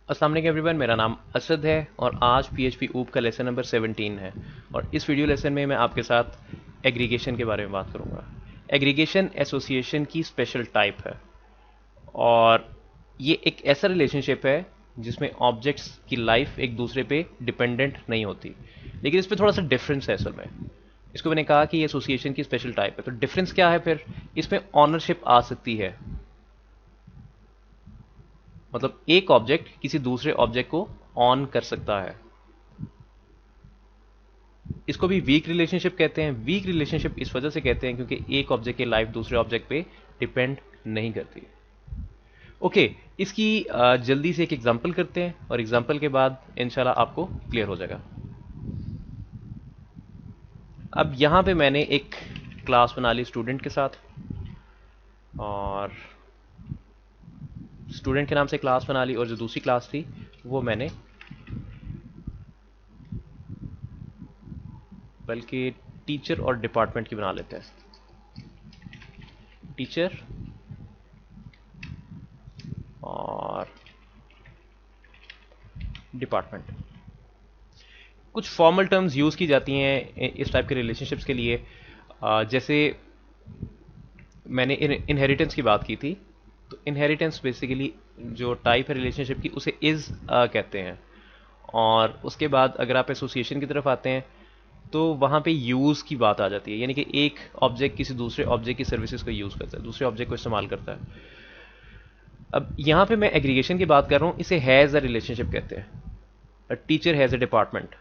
अस्सलाम वालेकुम एवरीवन, मेरा नाम असद है और आज पीएचपी ऊप का लेसन नंबर 17 है। और इस वीडियो लेसन में मैं आपके साथ एग्रीगेशन के बारे में बात करूंगा। एग्रीगेशन एसोसिएशन की स्पेशल टाइप है और ये एक ऐसा रिलेशनशिप है जिसमें ऑब्जेक्ट्स की लाइफ एक दूसरे पे डिपेंडेंट नहीं होती, लेकिन इस पर थोड़ा सा डिफरेंस है असल में। इसको मैंने कहा कि ये एसोसिएशन की स्पेशल टाइप है, तो डिफरेंस क्या है फिर? इसमें ऑनरशिप आ सकती है, मतलब एक ऑब्जेक्ट किसी दूसरे ऑब्जेक्ट को ऑन कर सकता है। इसको भी वीक रिलेशनशिप कहते हैं। वीक रिलेशनशिप इस वजह से कहते हैं क्योंकि एक ऑब्जेक्ट की लाइफ दूसरे ऑब्जेक्ट पे डिपेंड नहीं करती। ओके, इसकी जल्दी से एक एग्जांपल करते हैं और एग्जांपल के बाद इंशाल्लाह आपको क्लियर हो जाएगा। अब यहाँ पे मैंने एक क्लास बना ली स्टूडेंट के साथ, और स्टूडेंट के नाम से क्लास बना ली, और जो दूसरी क्लास थी वो मैंने, बल्कि टीचर और डिपार्टमेंट की बना लेते हैं। टीचर और डिपार्टमेंट। कुछ फॉर्मल टर्म्स यूज़ की जाती हैं इस टाइप के रिलेशनशिप्स के लिए। जैसे मैंने इनहेरिटेंस की बात की थी, तो इनहेरिटेंस बेसिकली जो टाइप है रिलेशनशिप की उसे इज़ कहते हैं। और उसके बाद अगर आप एसोसिएशन की तरफ आते हैं तो वहाँ पे यूज़ की बात आ जाती है, यानी कि एक ऑब्जेक्ट किसी दूसरे ऑब्जेक्ट की सर्विसेज को यूज़ करता है, दूसरे ऑब्जेक्ट को इस्तेमाल करता है। अब यहाँ पे मैं एग्रीगेशन की बात कर रहा हूँ, इसे हैज़ अ रिलेशनशिप कहते हैं। Teacher has a department.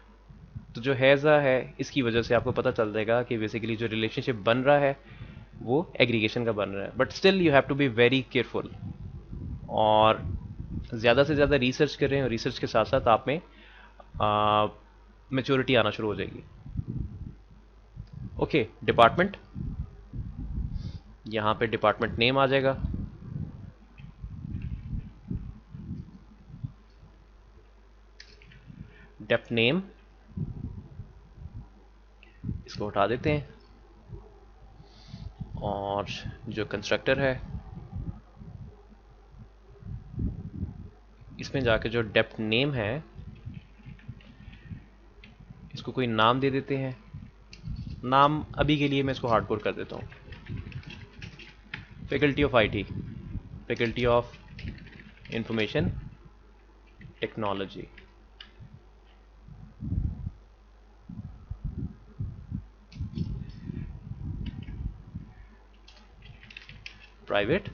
तो जो हैज़ अ है, इसकी वजह से आपको पता चल जाएगा कि बेसिकली जो रिलेशनशिप बन रहा है वो एग्रीगेशन का बन रहा है। But still you have to be very careful, और ज़्यादा से ज़्यादा रिसर्च करें, और रिसर्च के साथ साथ आप में मेच्योरिटी आना शुरू हो जाएगी। Okay, department. यहाँ पे डिपार्टमेंट नेम आ जाएगा। डेप्थ नेम, इसको हटा देते हैं। और जो कंस्ट्रक्टर है, इसमें जाके जो डेप्थ नेम है इसको कोई नाम दे देते हैं। नाम अभी के लिए मैं इसको हार्डकोर कर देता हूँ, faculty of IT, faculty of information technology. Private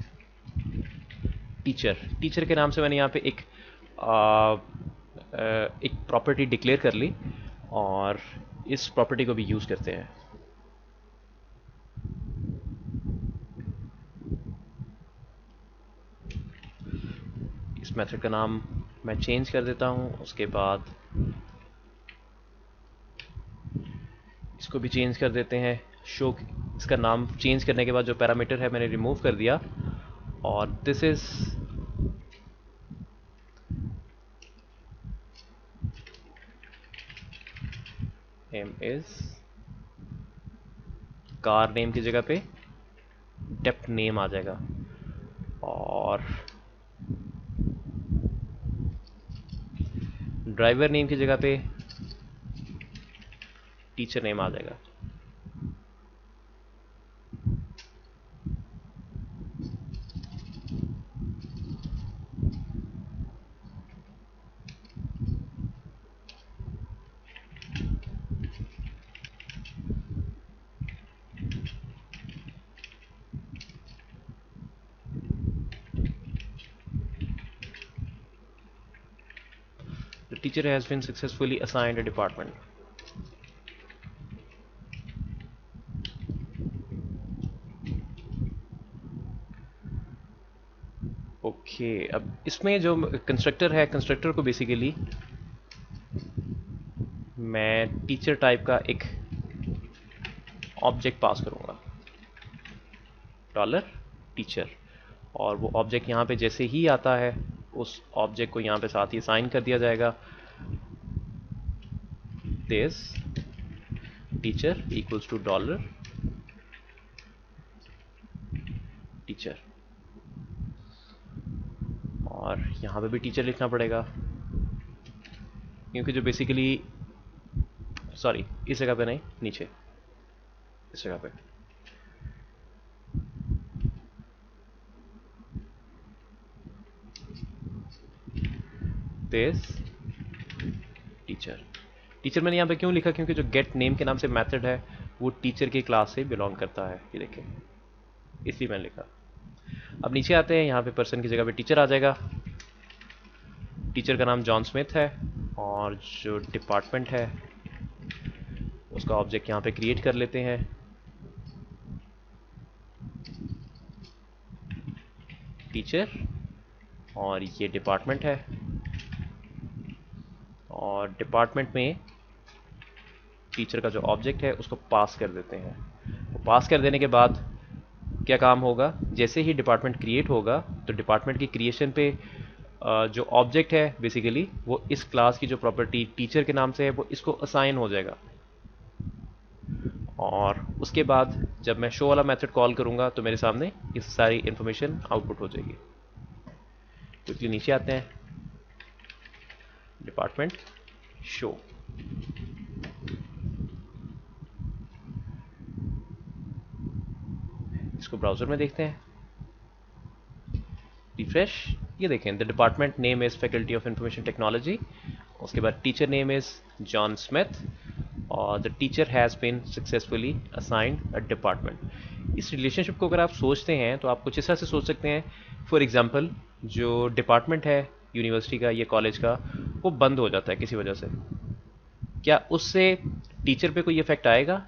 teacher. Teacher के नाम से मैंने यहाँ पे एक प्रॉपर्टी डिक्लेयर कर ली, और इस प्रॉपर्टी को भी यूज़ करते हैं। इस मेथड का नाम मैं चेंज कर देता हूँ। उसके बाद इसको भी चेंज कर देते हैं। शो, इसका नाम चेंज करने के बाद जो पैरामीटर है मैंने रिमूव कर दिया, और this is M is car name की जगह पे डेप्थ नेम आ जाएगा, और ड्राइवर नेम की जगह पे टीचर नेम आ जाएगा। The teacher has been successfully assigned a department. Okay, अब इसमें जो कंस्ट्रक्टर है, कंस्ट्रक्टर को बेसिकली मैं टीचर टाइप का एक ऑब्जेक्ट पास करूंगा, डॉलर टीचर। और वो ऑब्जेक्ट यहाँ पे जैसे ही आता है उस ऑब्जेक्ट को यहाँ पे साथ ही साइन कर दिया जाएगा। This teacher equals to dollar teacher. और यहाँ पे भी टीचर लिखना पड़ेगा, क्योंकि जो बेसिकली, सॉरी इस जगह पे नहीं, नीचे इस जगह पे दिस टीचर। टीचर मैंने यहाँ पे क्यों लिखा, क्योंकि जो गेट नेम के नाम से मेथड है वो टीचर की क्लास से बिलोंग करता है, ये देखें, इसलिए मैंने लिखा। अब नीचे आते हैं, यहाँ पे पर्सन की जगह पे टीचर आ जाएगा। टीचर का नाम जॉन स्मिथ है और जो डिपार्टमेंट है उसका ऑब्जेक्ट यहाँ पे क्रिएट कर लेते हैं। टीचर, और ये डिपार्टमेंट है, और डिपार्टमेंट में टीचर का जो ऑब्जेक्ट है उसको पास कर देते हैं। तो पास कर देने के बाद क्या काम होगा, जैसे ही डिपार्टमेंट क्रिएट होगा तो डिपार्टमेंट की क्रिएशन पे जो ऑब्जेक्ट है बेसिकली वो इस क्लास की जो प्रॉपर्टी टीचर के नाम से है वो इसको असाइन हो जाएगा। और उसके बाद जब मैं शो वाला मेथड कॉल करूंगा तो मेरे सामने ये सारी इंफॉर्मेशन आउटपुट हो जाएगी। तो इसलिए नीचे आते हैं, डिपार्टमेंट शो, इसको ब्राउजर में देखते हैं, रिफ्रेश, ये देखें, the department name is faculty of information technology, उसके बाद teacher name is John Smith और the teacher has been successfully assigned a department. इस रिलेशनशिप को अगर आप सोचते हैं तो आप कुछ इस तरह से सोच सकते हैं, फॉर एग्जांपल जो डिपार्टमेंट है यूनिवर्सिटी का या कॉलेज का वो बंद हो जाता है किसी वजह से, क्या उससे टीचर पे कोई इफेक्ट आएगा?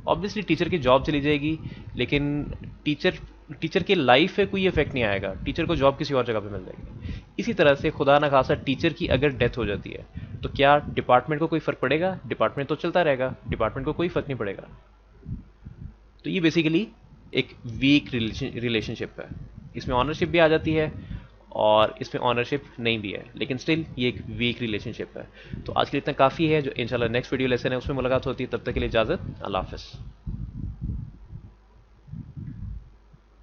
ऑब्वियसली टीचर की जॉब चली जाएगी, लेकिन टीचर की लाइफ पे कोई इफेक्ट नहीं आएगा, टीचर को जॉब किसी और जगह पे मिल जाएगी। इसी तरह से खुदा ना खासा टीचर की अगर डेथ हो जाती है तो क्या डिपार्टमेंट को कोई फर्क पड़ेगा? डिपार्टमेंट तो चलता रहेगा, डिपार्टमेंट को कोई फर्क नहीं पड़ेगा। तो ये बेसिकली एक वीक रिलेशनशिप है, इसमें ऑनरशिप भी आ जाती है और इसमें ऑनरशिप नहीं भी है, लेकिन स्टिल ये एक वीक रिलेशनशिप है। तो आज के लिए इतना काफ़ी है, जो इंशाल्लाह नेक्स्ट वीडियो लेसन है उसमें मुलाकात होती है। तब तक के लिए इजाज़त, अल्लाह हाफ़िज़।